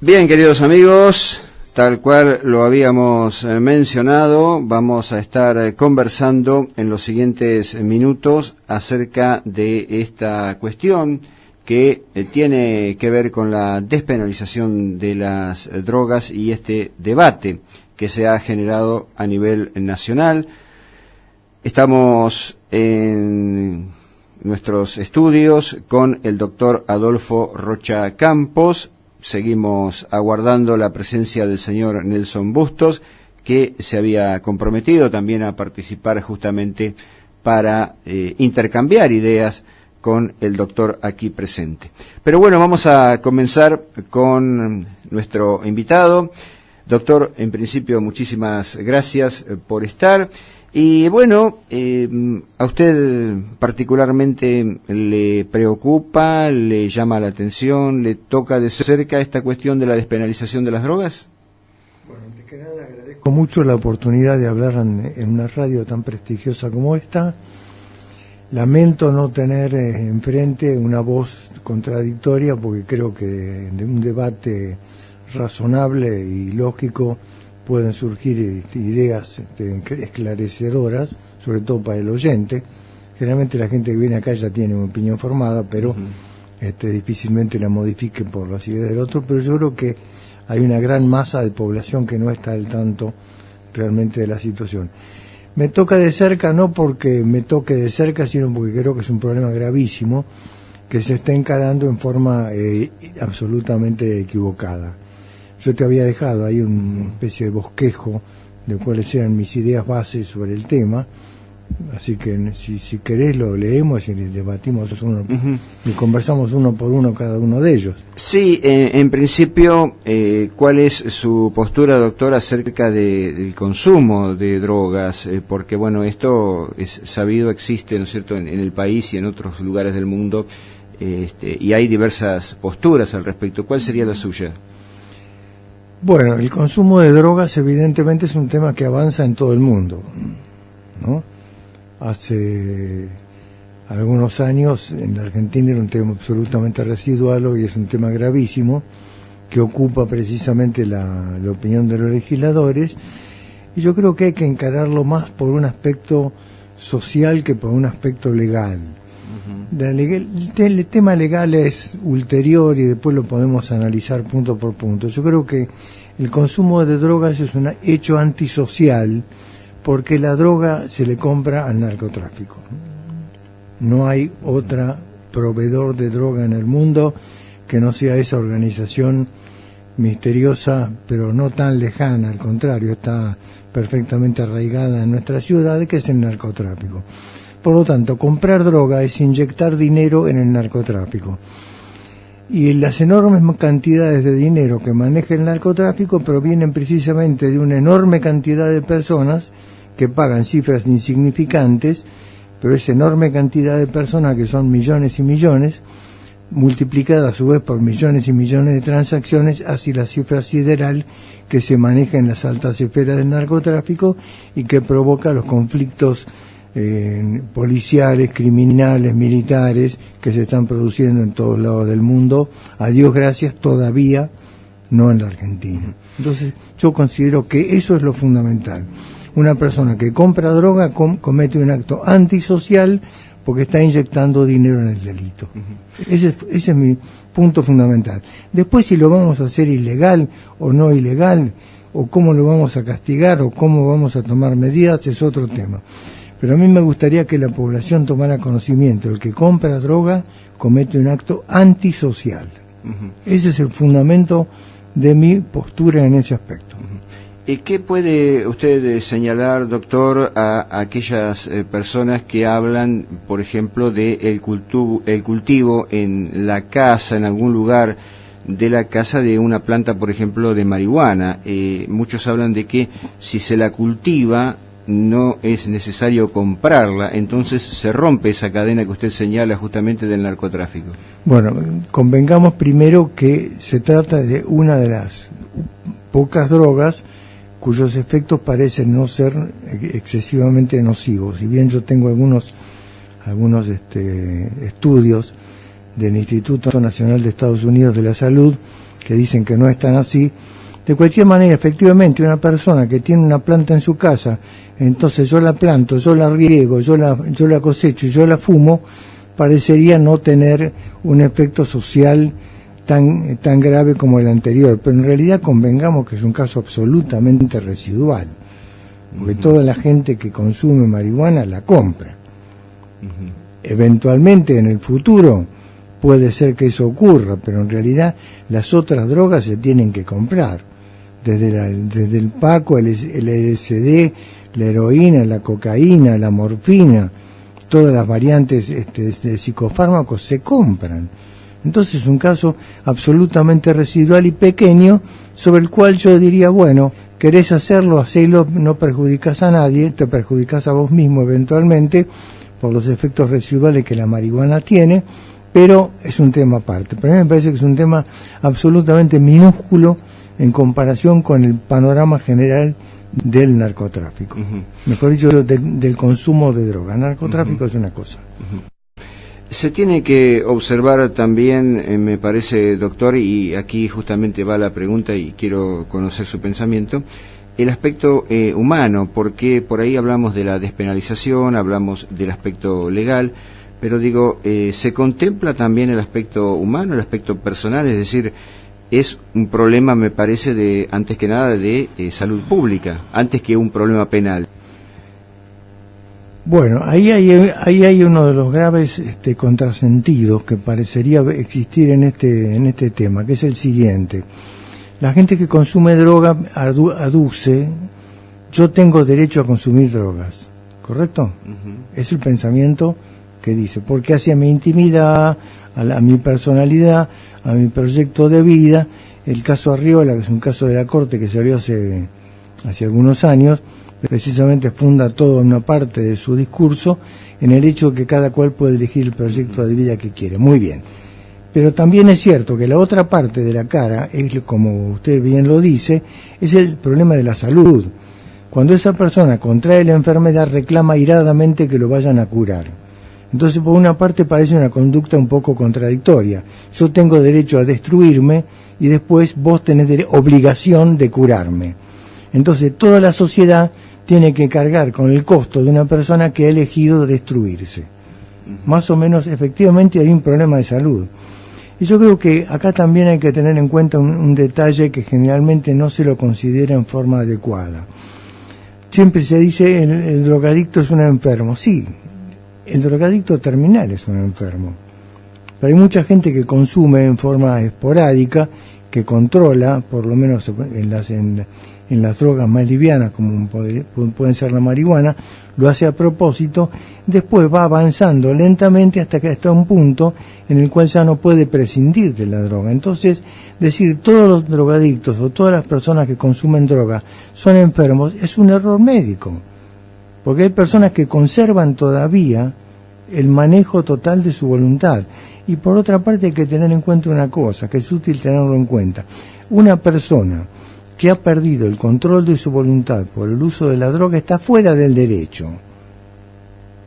Bien, queridos amigos, tal cual lo habíamos mencionado, vamos a estar conversando en los siguientes minutos acerca de esta cuestión que tiene que ver con la despenalización de las drogas y este debate que se ha generado a nivel nacional. Estamos en nuestros estudios con el doctor Adolfo Rocha Campos. Seguimos aguardando la presencia del señor Nelson Bustos, que se había comprometido también a participar justamente para intercambiar ideas con el doctor aquí presente. Pero bueno, vamos a comenzar con nuestro invitado. Doctor, en principio, muchísimas gracias por estar. Y bueno, ¿a usted particularmente le preocupa, le llama la atención, le toca de cerca esta cuestión de la despenalización de las drogas? Bueno, antes que nada agradezco mucho la oportunidad de hablar en una radio tan prestigiosa como esta. Lamento no tener enfrente una voz contradictoria, porque creo que de un debate razonable y lógico pueden surgir ideas esclarecedoras, sobre todo para el oyente. Generalmente la gente que viene acá ya tiene una opinión formada, pero difícilmente la modifique por las ideas del otro, pero yo creo que hay una gran masa de población que no está al tanto realmente de la situación. Me toca de cerca, no porque me toque de cerca, sino porque creo que es un problema gravísimo que se está encarando en forma absolutamente equivocada. Yo te había dejado ahí una especie de bosquejo de cuáles eran mis ideas bases sobre el tema, así que si querés lo leemos y debatimos y conversamos uno por uno cada uno de ellos. Sí, en principio, ¿cuál es su postura, doctor, acerca del consumo de drogas? Porque bueno, esto es sabido, existe, ¿no es cierto?, en el país y en otros lugares del mundo, y hay diversas posturas al respecto. ¿Cuál sería la suya? Bueno, el consumo de drogas evidentemente es un tema que avanza en todo el mundo, ¿no? Hace algunos años en la Argentina era un tema absolutamente residual, hoy es un tema gravísimo que ocupa precisamente la opinión de los legisladores, y yo creo que hay que encararlo más por un aspecto social que por un aspecto legal. El tema legal es ulterior y después lo podemos analizar punto por punto. Yo creo que el consumo de drogas es un hecho antisocial, porque la droga se le compra al narcotráfico. No hay otro proveedor de droga en el mundo que no sea esa organización misteriosa, pero no tan lejana, al contrario, está perfectamente arraigada en nuestra ciudad, que es el narcotráfico. Por lo tanto, comprar droga es inyectar dinero en el narcotráfico. Y las enormes cantidades de dinero que maneja el narcotráfico provienen precisamente de una enorme cantidad de personas que pagan cifras insignificantes, pero esa enorme cantidad de personas, que son millones y millones, multiplicada a su vez por millones y millones de transacciones, hace la cifra sideral que se maneja en las altas esferas del narcotráfico y que provoca los conflictos policiales, criminales, militares que se están produciendo en todos lados del mundo, a Dios gracias, todavía no en la Argentina. Entonces yo considero que eso es lo fundamental. Una persona que compra droga comete un acto antisocial porque está inyectando dinero en el delito. Ese es mi punto fundamental. Después, si lo vamos a hacer ilegal o no ilegal, o cómo lo vamos a castigar o cómo vamos a tomar medidas, es otro tema. Pero a mí me gustaría que la población tomara conocimiento. El que compra droga comete un acto antisocial. Ese es el fundamento de mi postura en ese aspecto. ¿Y qué puede usted señalar, doctor, a aquellas personas que hablan, por ejemplo, de el cultivo en la casa, en algún lugar de la casa, de una planta, por ejemplo, de marihuana? Muchos hablan de que si se la cultiva no es necesario comprarla, entonces se rompe esa cadena que usted señala justamente del narcotráfico. Bueno, convengamos primero que se trata de una de las pocas drogas cuyos efectos parecen no ser excesivamente nocivos. Si bien yo tengo algunos estudios del Instituto Nacional de Estados Unidos de la Salud que dicen que no están así. De cualquier manera, efectivamente, una persona que tiene una planta en su casa, entonces yo la planto, yo la riego, yo la cosecho y yo la fumo, parecería no tener un efecto social tan grave como el anterior, pero en realidad convengamos que es un caso absolutamente residual, porque toda la gente que consume marihuana la compra. Eventualmente en el futuro puede ser que eso ocurra, pero en realidad las otras drogas se tienen que comprar, desde el paco, el LSD, la heroína, la cocaína, la morfina, todas las variantes de psicofármacos se compran. Entonces es un caso absolutamente residual y pequeño, sobre el cual yo diría, bueno, querés hacerlo, hacelo, no perjudicás a nadie, te perjudicás a vos mismo eventualmente por los efectos residuales que la marihuana tiene, pero es un tema aparte. Pero a mí me parece que es un tema absolutamente minúsculo en comparación con el panorama general del narcotráfico. Mejor dicho, del consumo de droga. Narcotráfico es una cosa. Se tiene que observar también, me parece, doctor, y aquí justamente va la pregunta y quiero conocer su pensamiento, el aspecto humano, porque por ahí hablamos de la despenalización, hablamos del aspecto legal, pero digo, ¿se contempla también el aspecto humano, el aspecto personal? Es decir, es un problema, me parece, antes que nada de salud pública, antes que un problema penal. Bueno, ahí hay uno de los graves contrasentidos que parecería existir en este tema, que es el siguiente. La gente que consume droga aduce, yo tengo derecho a consumir drogas, ¿correcto? Es el pensamiento que dice, porque hacia mi intimidad, a mi personalidad, a mi proyecto de vida. El caso Arriola, que es un caso de la Corte que se abrió hace algunos años, precisamente funda toda una parte de su discurso en el hecho de que cada cual puede elegir el proyecto de vida que quiere. Muy bien. Pero también es cierto que la otra parte de la cara, es, como usted bien lo dice, es el problema de la salud. Cuando esa persona contrae la enfermedad, reclama airadamente que lo vayan a curar. Entonces, por una parte parece una conducta un poco contradictoria. Yo tengo derecho a destruirme y después vos tenés obligación de curarme. Entonces, toda la sociedad tiene que cargar con el costo de una persona que ha elegido destruirse. Más o menos, efectivamente, hay un problema de salud. Y yo creo que acá también hay que tener en cuenta un detalle que generalmente no se lo considera en forma adecuada. Siempre se dice el drogadicto es un enfermo. Sí, el drogadicto terminal es un enfermo. Pero hay mucha gente que consume en forma esporádica, que controla, por lo menos en las drogas más livianas, como pueden ser la marihuana, lo hace a propósito, después va avanzando lentamente hasta un punto en el cual ya no puede prescindir de la droga. Entonces, decir todos los drogadictos o todas las personas que consumen droga son enfermos es un error médico, porque hay personas que conservan todavía el manejo total de su voluntad. Y por otra parte hay que tener en cuenta una cosa, que es útil tenerlo en cuenta. Una persona que ha perdido el control de su voluntad por el uso de la droga está fuera del derecho.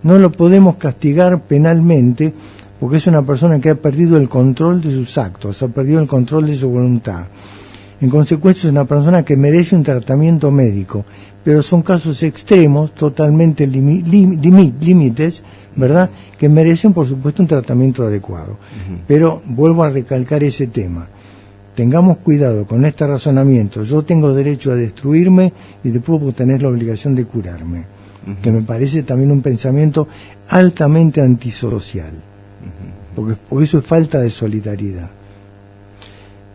No lo podemos castigar penalmente porque es una persona que ha perdido el control de sus actos, ha perdido el control de su voluntad. En consecuencia es una persona que merece un tratamiento médico, pero son casos extremos, totalmente límites, ¿verdad?, que merecen por supuesto un tratamiento adecuado. Pero vuelvo a recalcar ese tema. Tengamos cuidado con este razonamiento. Yo tengo derecho a destruirme y después puedo tener la obligación de curarme, que me parece también un pensamiento altamente antisocial, porque eso es falta de solidaridad.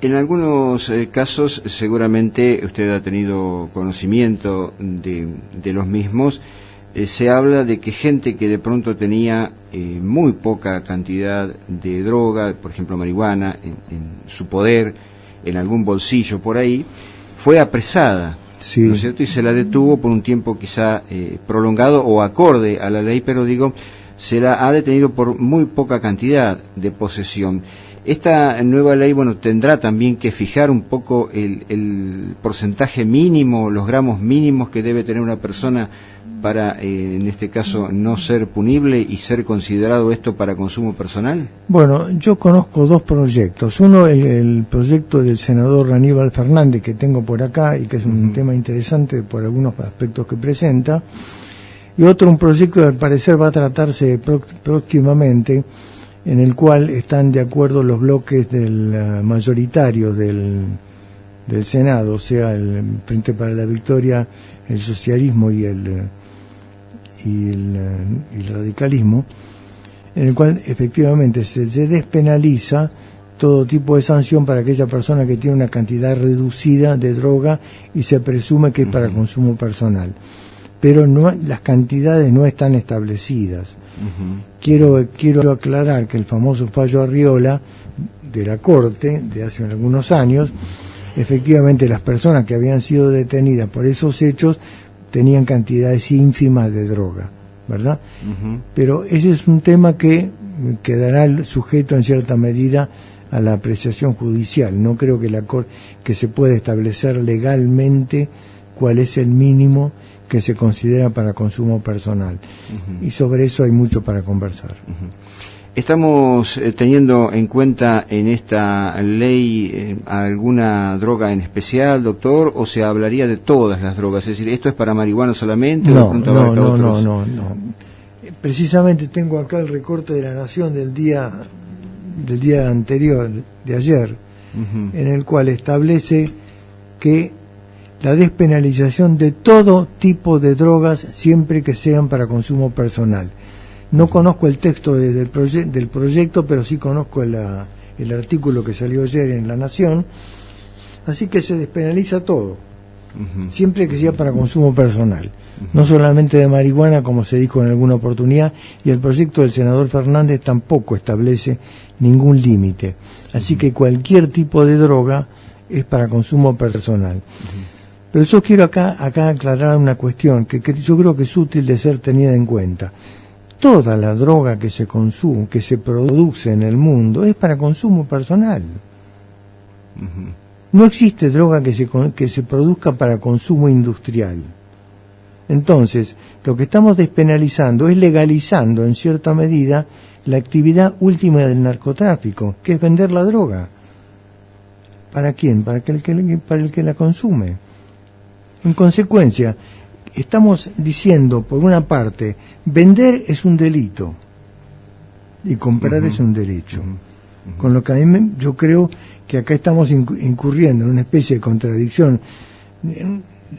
En algunos casos, seguramente usted ha tenido conocimiento de los mismos, se habla de que gente que de pronto tenía muy poca cantidad de droga, por ejemplo marihuana, en su poder, en algún bolsillo por ahí, fue apresada, sí, ¿no es cierto? Y se la detuvo por un tiempo quizá prolongado o acorde a la ley, pero digo, se la ha detenido por muy poca cantidad de posesión. Esta nueva ley, bueno, tendrá también que fijar un poco el porcentaje mínimo, los gramos mínimos que debe tener una persona para, en este caso, no ser punible y ser considerado esto para consumo personal? Bueno, yo conozco dos proyectos. Uno, el proyecto del senador Aníbal Fernández, que tengo por acá y que es un tema interesante por algunos aspectos que presenta. Y otro, un proyecto que al parecer va a tratarse próximamente, en el cual están de acuerdo los bloques del mayoritario del Senado, o sea, el Frente para la Victoria, el socialismo y el radicalismo, en el cual efectivamente se despenaliza todo tipo de sanción para aquella persona que tiene una cantidad reducida de droga y se presume que es para consumo personal. Pero no, las cantidades no están establecidas. Quiero aclarar que el famoso fallo Arriola de la Corte de hace algunos años, efectivamente las personas que habían sido detenidas por esos hechos tenían cantidades ínfimas de droga, ¿verdad? Pero ese es un tema que quedará sujeto en cierta medida a la apreciación judicial. No creo que se pueda establecer legalmente cuál es el mínimo que se considera para consumo personal. Y sobre eso hay mucho para conversar. ¿Estamos teniendo en cuenta en esta ley alguna droga en especial, doctor, o se hablaría de todas las drogas? Es decir, ¿esto es para marihuana solamente? No. Precisamente tengo acá el recorte de La Nación del día anterior, de ayer, en el cual establece que la despenalización de todo tipo de drogas siempre que sean para consumo personal. No conozco el texto del proyecto, pero sí conozco el artículo que salió ayer en La Nación, así que se despenaliza todo, siempre que sea para consumo personal, no solamente de marihuana, como se dijo en alguna oportunidad, y el proyecto del senador Fernández tampoco establece ningún límite, así que cualquier tipo de droga es para consumo personal. Pero yo quiero acá aclarar una cuestión que yo creo que es útil de ser tenida en cuenta. Toda la droga que se consume, que se produce en el mundo, es para consumo personal. No existe droga que se produzca para consumo industrial. Entonces, lo que estamos despenalizando es legalizando en cierta medida la actividad última del narcotráfico, que es vender la droga. ¿Para quién? Para el que la consume. En consecuencia, estamos diciendo, por una parte, vender es un delito y comprar es un derecho. Con lo que yo creo que acá estamos incurriendo en una especie de contradicción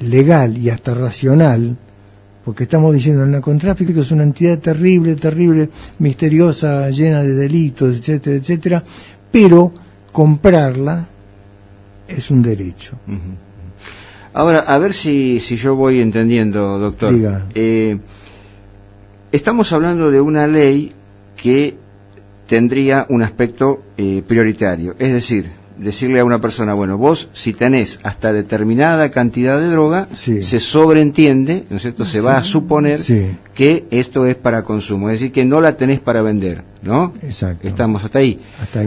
legal y hasta racional, porque estamos diciendo que el narcotráfico es una entidad terrible, misteriosa, llena de delitos, etcétera, etcétera, pero comprarla es un derecho. Ahora, a ver si yo voy entendiendo, doctor. Diga. Estamos hablando de una ley que tendría un aspecto prioritario, es decir, decirle a una persona, bueno, vos si tenés hasta determinada cantidad de droga, se sobreentiende, ¿no es cierto?, se va a suponer que esto es para consumo, es decir, que no la tenés para vender, ¿no? Exacto. Estamos hasta ahí.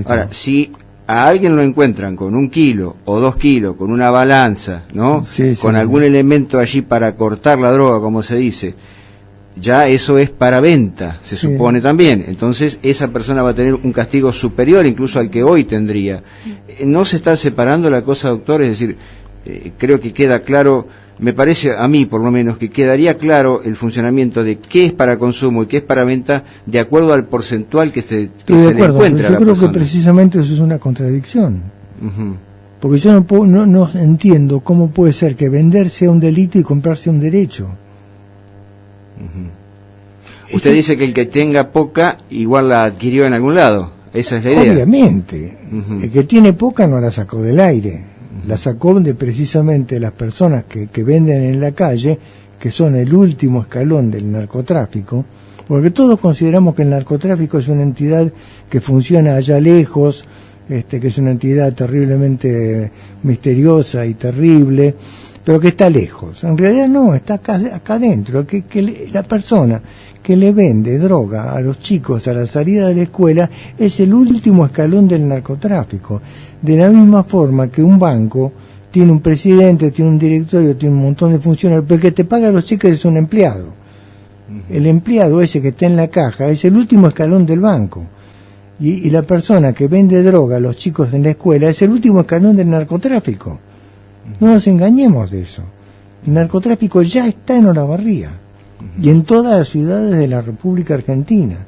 Ahora, estamos. Si a alguien lo encuentran con 1 kilo o 2 kilos, con una balanza, ¿no? Con algún elemento allí para cortar la droga, como se dice, ya eso es para venta, se supone también. Entonces esa persona va a tener un castigo superior incluso al que hoy tendría. ¿No se está separando la cosa, doctor? Es decir, creo que queda claro, me parece a mí por lo menos, que quedaría claro el funcionamiento de qué es para consumo y qué es para venta de acuerdo al porcentual que se le encuentra a la persona. Yo creo que precisamente eso es una contradicción. Porque yo no entiendo cómo puede ser que vender sea un delito y comprar sea un derecho. Usted dice que el que tenga poca igual la adquirió en algún lado. Esa es la idea. Obviamente. El que tiene poca no la sacó del aire. La sacó de precisamente las personas que venden en la calle, que son el último escalón del narcotráfico, porque todos consideramos que el narcotráfico es una entidad que funciona allá lejos, que es una entidad terriblemente misteriosa y terrible, pero que está lejos. En realidad no, está acá adentro, la persona que le vende droga a los chicos a la salida de la escuela es el último escalón del narcotráfico. De la misma forma que un banco tiene un presidente, tiene un directorio, tiene un montón de funcionarios, pero el que te paga a los chicos es un empleado. El empleado ese que está en la caja es el último escalón del banco. Y la persona que vende droga a los chicos en la escuela es el último escalón del narcotráfico. No nos engañemos de eso. El narcotráfico ya está en Olavarría y en todas las ciudades de la República Argentina,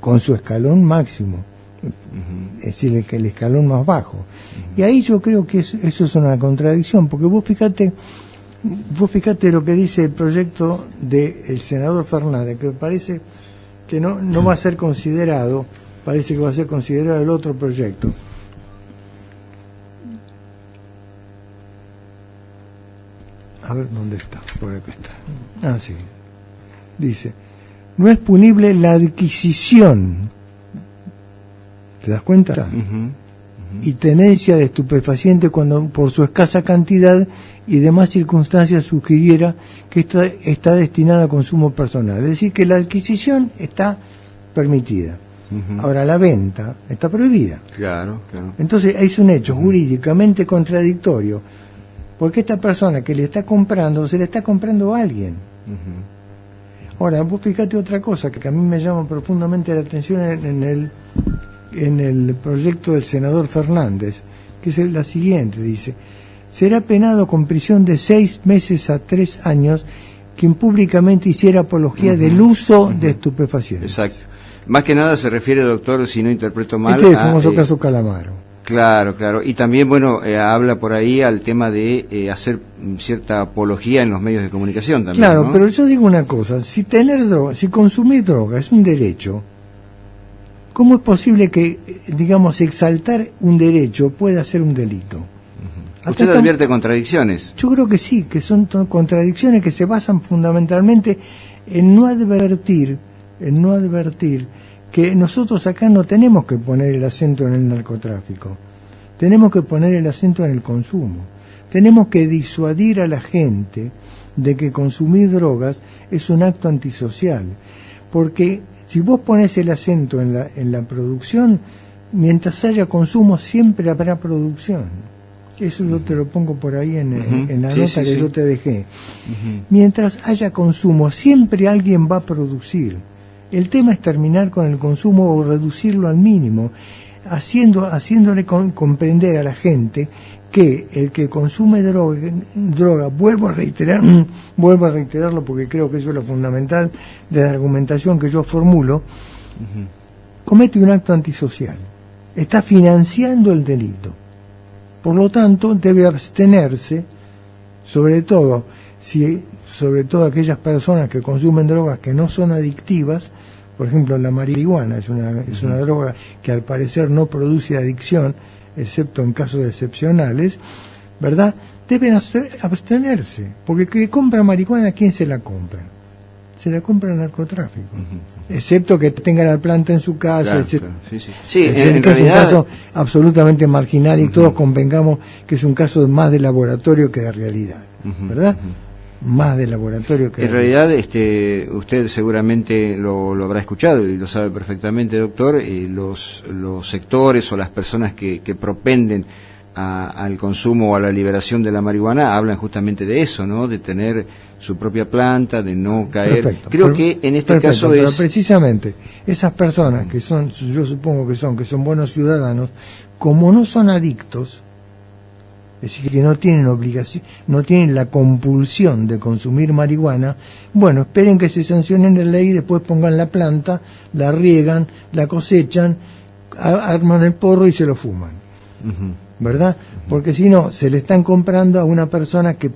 con su escalón máximo, es decir, el escalón más bajo. Y ahí yo creo que eso es una contradicción, porque vos fíjate lo que dice el proyecto del senador Fernández, que parece que no va a ser considerado, parece que va a ser considerado el otro proyecto. A ver dónde está, por acá está. Ah, sí. Dice, no es punible la adquisición, ¿te das cuenta? Y tenencia de estupefaciente cuando por su escasa cantidad y demás circunstancias sugiriera que está destinada a consumo personal. Es decir, que la adquisición está permitida. Ahora, la venta está prohibida. Claro, claro. Entonces, es un hecho jurídicamente contradictorio, porque esta persona que le está comprando, se le está comprando a alguien. Ahora, vos fíjate otra cosa que a mí me llama profundamente la atención en el proyecto del senador Fernández, que es la siguiente, dice: será penado con prisión de 6 meses a 3 años quien públicamente hiciera apología del uso de estupefacientes. Exacto. Más que nada se refiere, doctor, si no interpreto mal, este es el famoso caso Calamaro. Claro, claro. Y también, bueno, habla por ahí al tema de hacer cierta apología en los medios de comunicación también. Claro, ¿no? pero yo digo una cosa: si consumir droga es un derecho, ¿cómo es posible que, digamos, exaltar un derecho pueda ser un delito? ¿Usted advierte contradicciones? Yo creo que sí, que son contradicciones que se basan fundamentalmente en no advertir que nosotros acá no tenemos que poner el acento en el narcotráfico, tenemos que poner el acento en el consumo, tenemos que disuadir a la gente de que consumir drogas es un acto antisocial, porque si vos pones el acento en la producción, mientras haya consumo siempre habrá producción. Eso yo te lo pongo por ahí en la nota que yo te dejé. Mientras haya consumo, siempre alguien va a producir. El tema es terminar con el consumo o reducirlo al mínimo, haciéndole comprender a la gente que el que consume droga, vuelvo a reiterarlo porque creo que eso es lo fundamental de la argumentación que yo formulo, comete un acto antisocial, está financiando el delito. Por lo tanto, debe abstenerse, sobre todo aquellas personas que consumen drogas que no son adictivas. Por ejemplo, la marihuana es una droga que al parecer no produce adicción, excepto en casos excepcionales, ¿verdad? Deben abstenerse, porque que compra marihuana, ¿quién se la compra? Se la compra el narcotráfico, excepto que tenga la planta en su casa, claro, etc. Claro. Sí, en realidad, es un caso absolutamente marginal y todos convengamos que es un caso más de laboratorio que de realidad, ¿verdad? Más de laboratorio que... En realidad, usted seguramente lo habrá escuchado y lo sabe perfectamente, doctor, los sectores o las personas que propenden al consumo o a la liberación de la marihuana hablan justamente de eso, ¿no? De tener su propia planta, de no caer... Perfecto, Creo que en este caso pero precisamente esas personas que son, yo supongo que son buenos ciudadanos, como no son adictos, es decir, que no tienen obligación, no tienen la compulsión de consumir marihuana, bueno, esperen que se sancione la ley y después pongan la planta, la riegan, la cosechan, arman el porro y se lo fuman. ¿Verdad? Porque si no, se le están comprando a una persona que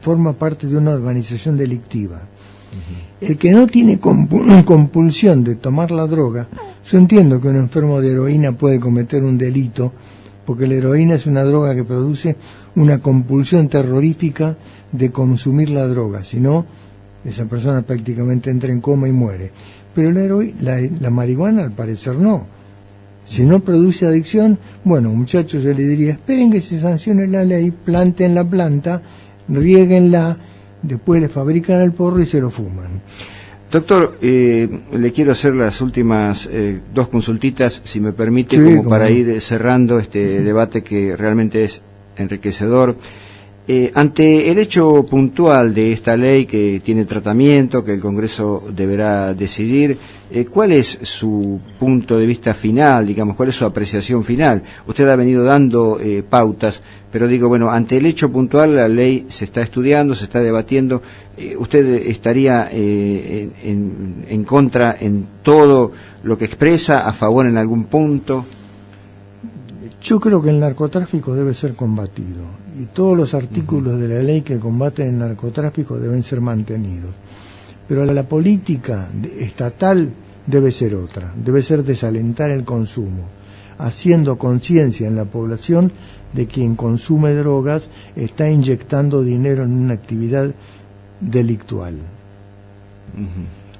forma parte de una organización delictiva. El que no tiene compulsión de tomar la droga, yo entiendo que un enfermo de heroína puede cometer un delito, porque la heroína es una droga que produce una compulsión terrorífica de consumir la droga, si no, esa persona prácticamente entra en coma y muere. Pero la marihuana al parecer no. Si no produce adicción, bueno, muchachos, yo le diría, esperen que se sancione la ley, planten la planta, riéguenla, después le fabrican el porro y se lo fuman. Doctor, le quiero hacer las últimas 2 consultitas, si me permite, como para ir cerrando este debate que realmente es enriquecedor. Ante el hecho puntual de esta ley que tiene tratamiento, que el Congreso deberá decidir, ¿cuál es su punto de vista final, digamos, cuál es su apreciación final? Usted ha venido dando pautas, pero digo, bueno, ante el hecho puntual la ley se está estudiando, se está debatiendo, ¿usted estaría en contra en todo lo que expresa, a favor en algún punto? Yo creo que el narcotráfico debe ser combatido y todos los artículos de la ley que combaten el narcotráfico deben ser mantenidos. Pero la política estatal debe ser otra, debe ser desalentar el consumo, haciendo conciencia en la población de que quien consume drogas está inyectando dinero en una actividad delictual.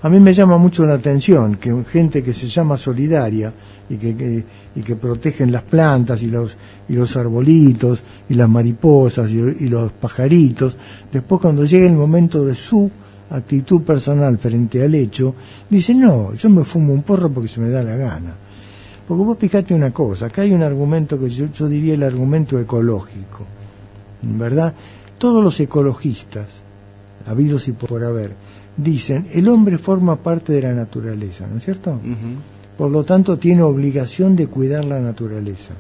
A mí me llama mucho la atención que gente que se llama solidaria y que protegen las plantas y los arbolitos y las mariposas y los pajaritos, después cuando llega el momento de su actitud personal frente al hecho, dicen, no, yo me fumo un porro porque se me da la gana. Porque vos fijate una cosa, acá hay un argumento que yo diría el argumento ecológico, ¿verdad? Todos los ecologistas, habidos y por haber, dicen, el hombre forma parte de la naturaleza, ¿no es cierto? Por lo tanto, tiene obligación de cuidar la naturaleza.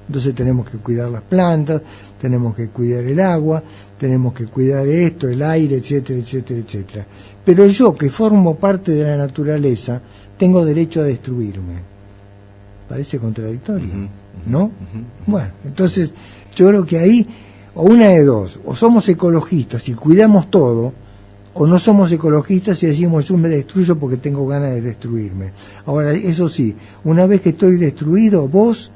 Entonces tenemos que cuidar las plantas, tenemos que cuidar el agua, tenemos que cuidar esto, el aire, etcétera, etcétera, etcétera. Pero yo, que formo parte de la naturaleza, tengo derecho a destruirme. Parece contradictorio, ¿no? Bueno, entonces, yo creo que ahí, o una de dos, o somos ecologistas y cuidamos todo, o no somos ecologistas y decimos yo me destruyo porque tengo ganas de destruirme. Ahora, eso sí, una vez que estoy destruido, vos,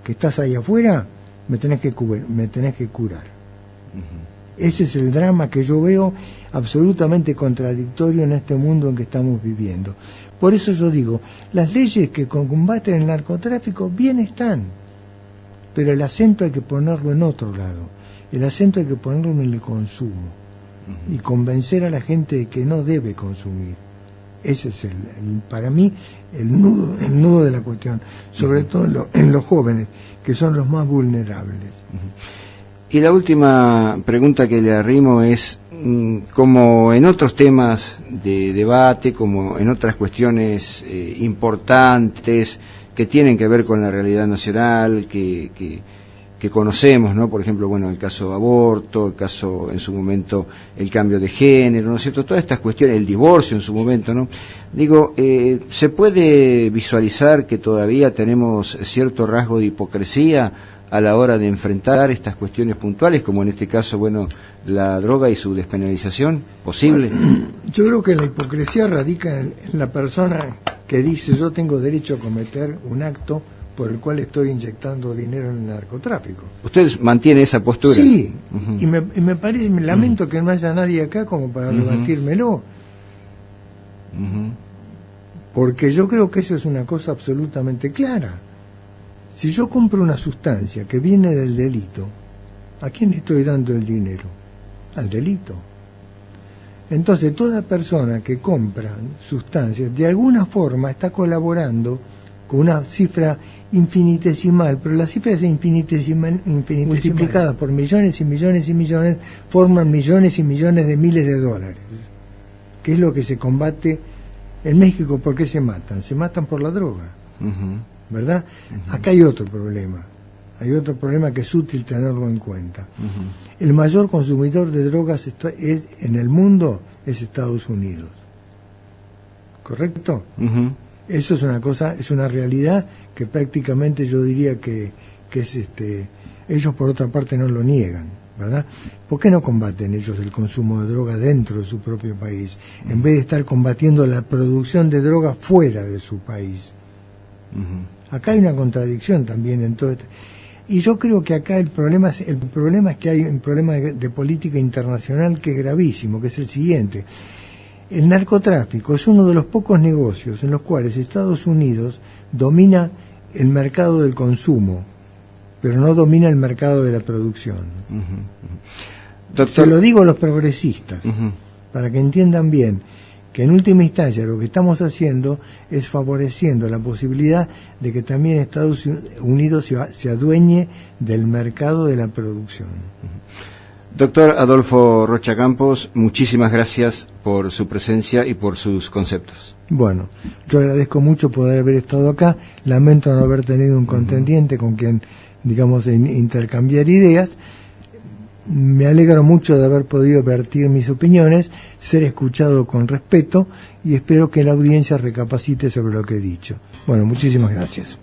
que estás ahí afuera, me tenés que curar. Ese es el drama que yo veo absolutamente contradictorio en este mundo en que estamos viviendo. Por eso yo digo, las leyes que combaten el narcotráfico bien están, pero el acento hay que ponerlo en otro lado. El acento hay que ponerlo en el consumo. Y convencer a la gente de que no debe consumir. Ese es para mí el nudo de la cuestión, sobre todo en los jóvenes, que son los más vulnerables. Y la última pregunta que le arrimo es, como en otros temas de debate, como en otras cuestiones importantes que tienen que ver con la realidad nacional, que conocemos, ¿no? Por ejemplo, bueno, el caso aborto, el caso en su momento el cambio de género, ¿no es cierto? Todas estas cuestiones, el divorcio en su momento, ¿no? Digo, ¿se puede visualizar que todavía tenemos cierto rasgo de hipocresía a la hora de enfrentar estas cuestiones puntuales, como en este caso, bueno, la droga y su despenalización? ¿Posible? Yo creo que la hipocresía radica en la persona que dice yo tengo derecho a cometer un acto por el cual estoy inyectando dinero en el narcotráfico. ¿Usted mantiene esa postura? Sí, y me parece, me lamento que no haya nadie acá como para rebatírmelo. Porque yo creo que eso es una cosa absolutamente clara. Si yo compro una sustancia que viene del delito, ¿a quién le estoy dando el dinero? Al delito. Entonces, toda persona que compra sustancias, de alguna forma está colaborando con una cifra infinitesimal, pero la cifra es infinitesimal multiplicada por millones y millones y millones, forman millones y millones de miles de dólares, que es lo que se combate en México. ¿Por qué se matan? Se matan por la droga, ¿verdad? Acá hay otro problema que es útil tenerlo en cuenta. El mayor consumidor de drogas en el mundo es Estados Unidos, ¿correcto? Eso es una cosa, es una realidad que prácticamente yo diría que es ellos por otra parte no lo niegan, ¿verdad? ¿Por qué no combaten ellos el consumo de droga dentro de su propio país, en vez de estar combatiendo la producción de droga fuera de su país? Acá hay una contradicción también en todo esto. Y yo creo que acá el problema es que hay un problema de política internacional que es gravísimo, que es el siguiente. El narcotráfico es uno de los pocos negocios en los cuales Estados Unidos domina el mercado del consumo, pero no domina el mercado de la producción. Doctor, se lo digo a los progresistas, para que entiendan bien que en última instancia lo que estamos haciendo es favoreciendo la posibilidad de que también Estados Unidos se adueñe del mercado de la producción. Doctor Adolfo Rocha Campos, muchísimas gracias por su presencia y por sus conceptos. Bueno, yo agradezco mucho poder haber estado acá, lamento no haber tenido un contendiente con quien, digamos, intercambiar ideas. Me alegro mucho de haber podido vertir mis opiniones, ser escuchado con respeto y espero que la audiencia recapacite sobre lo que he dicho. Bueno, muchísimas gracias.